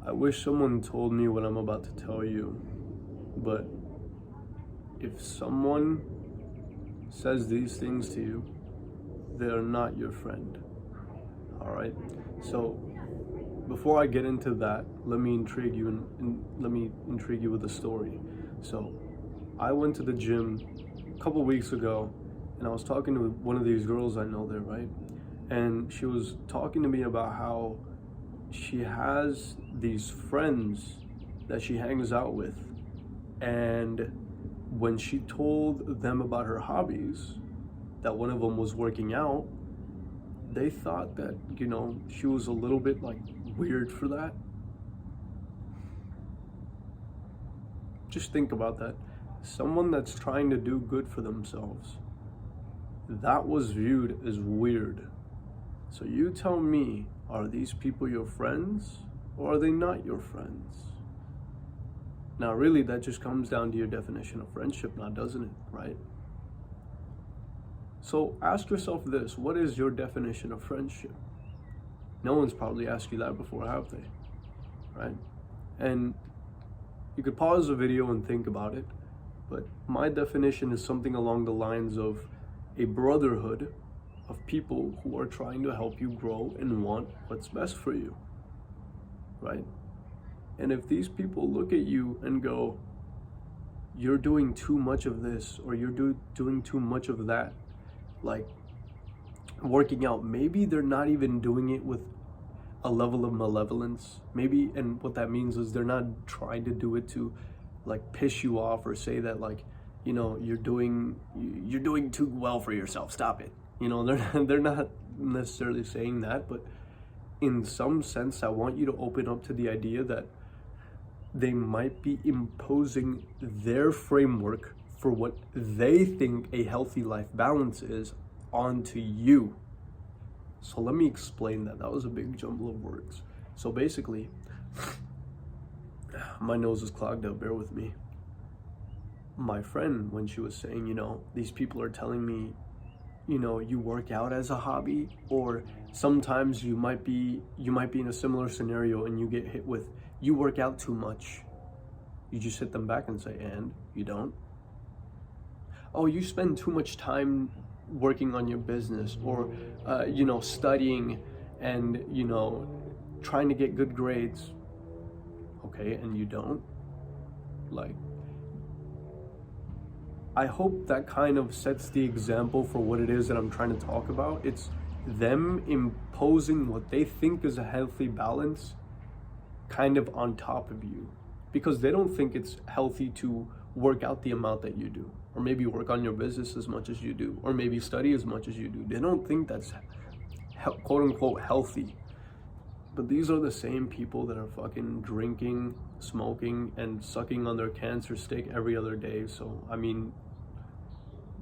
I wish someone told me what I'm about to tell you, but if someone says these things to you, they're not your friend. All right? So before I get into that, let me intrigue you and let me intrigue you with a story. So I went to the gym a couple weeks ago, and I was talking to one of these girls I know there, right? And she was talking to me about how she has these friends that she hangs out with, and when she told them about her hobbies, that one of them was working out, they thought that, she was a little bit like weird for that. Just think about that. Someone that's trying to do good for themselves, that was viewed as weird. So you tell me, are these people your friends or are they not your friends? Now, really, that just comes down to your definition of friendship now, doesn't it, right? So ask yourself this, what is your definition of friendship? No one's probably asked you that before, have they? Right? And you could pause the video and think about it, but my definition is something along the lines of a brotherhood of people who are trying to help you grow and want what's best for you, right? And if these people look at you and go, you're doing too much of this, or you're doing too much of that, like working out, maybe they're not even doing it with a level of malevolence, maybe, and what that means is they're not trying to do it to like piss you off or say that like, you're doing too well for yourself, stop it. They're not necessarily saying that, but in some sense, I want you to open up to the idea that they might be imposing their framework for what they think a healthy life balance is onto you. So let me explain that. That was a big jumble of words. So basically, my nose is clogged up, bear with me. My friend, when she was saying, these people are telling me, you work out as a hobby, or sometimes you might be in a similar scenario and you get hit with, you work out too much. You just hit them back and say, and you don't. Oh, you spend too much time working on your business, or studying and trying to get good grades. Okay, and you don't. Like, I hope that kind of sets the example for what it is that I'm trying to talk about. It's them imposing what they think is a healthy balance kind of on top of you, because they don't think it's healthy to work out the amount that you do, or maybe work on your business as much as you do, or maybe study as much as you do. They don't think that's quote unquote healthy. But these are the same people that are fucking drinking, smoking, and sucking on their cancer stick every other day. So, I mean,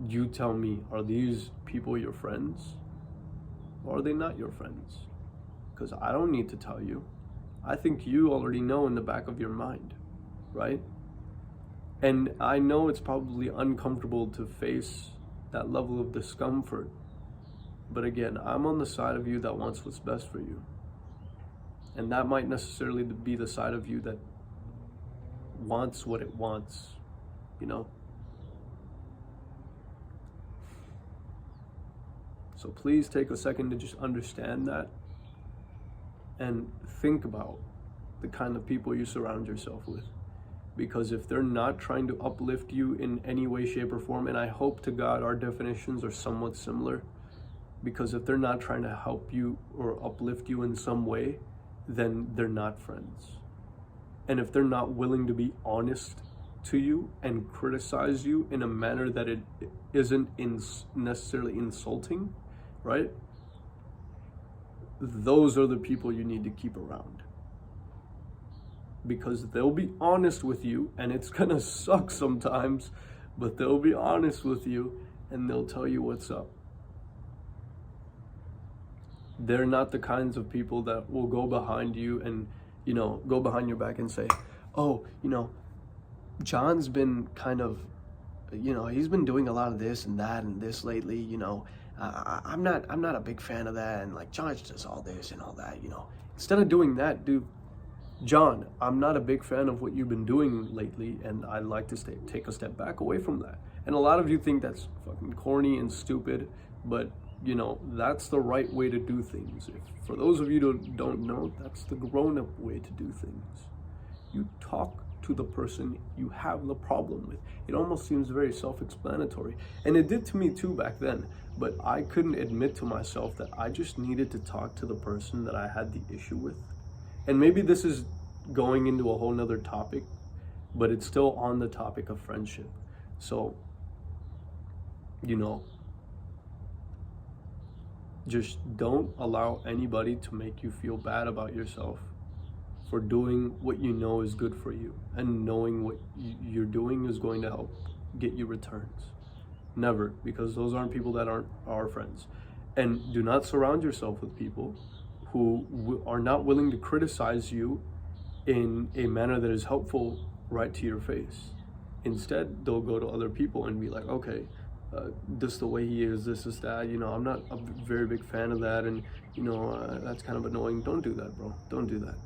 you tell me, are these people your friends? Or are they not your friends? Because I don't need to tell you. I think you already know in the back of your mind, right? And I know it's probably uncomfortable to face that level of discomfort. But again, I'm on the side of you that wants what's best for you. And that might necessarily be the side of you that wants what it wants, So please take a second to just understand that and think about the kind of people you surround yourself with. Because if they're not trying to uplift you in any way, shape, or form, and I hope to God our definitions are somewhat similar, because if they're not trying to help you or uplift you in some way, then they're not friends. And if they're not willing to be honest to you and criticize you in a manner that it isn't necessarily insulting, right? Those are the people you need to keep around. Because they'll be honest with you, and it's gonna suck sometimes, but they'll be honest with you and they'll tell you what's up. They're not the kinds of people that will go behind you and, go behind your back and say, oh, John's been kind of, he's been doing a lot of this and that and this lately, I'm not a big fan of that, and like John does all this and all that, Instead of doing that, dude, John, I'm not a big fan of what you've been doing lately, and I'd like to take a step back away from that. And a lot of you think that's fucking corny and stupid, but you know, that's the right way to do things. If, for those of you who don't know, that's the grown-up way to do things. You talk to the person you have the problem with. It almost seems very self-explanatory. And it did to me too back then, but I couldn't admit to myself that I just needed to talk to the person that I had the issue with. And maybe this is going into a whole nother topic, but it's still on the topic of friendship. So, you know, just don't allow anybody to make you feel bad about yourself for doing what you know is good for you, and knowing what you're doing is going to help get you returns. Never, because those aren't people that aren't our friends. And do not surround yourself with people who are not willing to criticize you in a manner that is helpful right to your face. Instead, they'll go to other people and be like, okay, this the way he is, this is that, you know, I'm not a very big fan of that, and you know, that's kind of annoying. Don't do that, bro. Don't do that.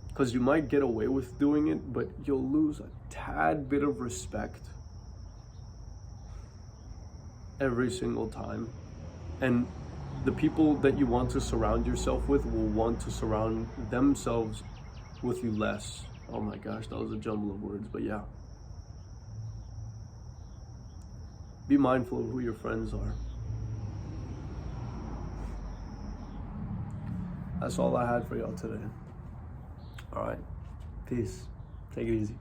Because you might get away with doing it, but you'll lose a tad bit of respect every single time. And the people that you want to surround yourself with will want to surround themselves with you less. Oh my gosh, that was a jumble of words, but yeah. Be mindful of who your friends are. That's all I had for y'all today. All right, peace. Take it easy.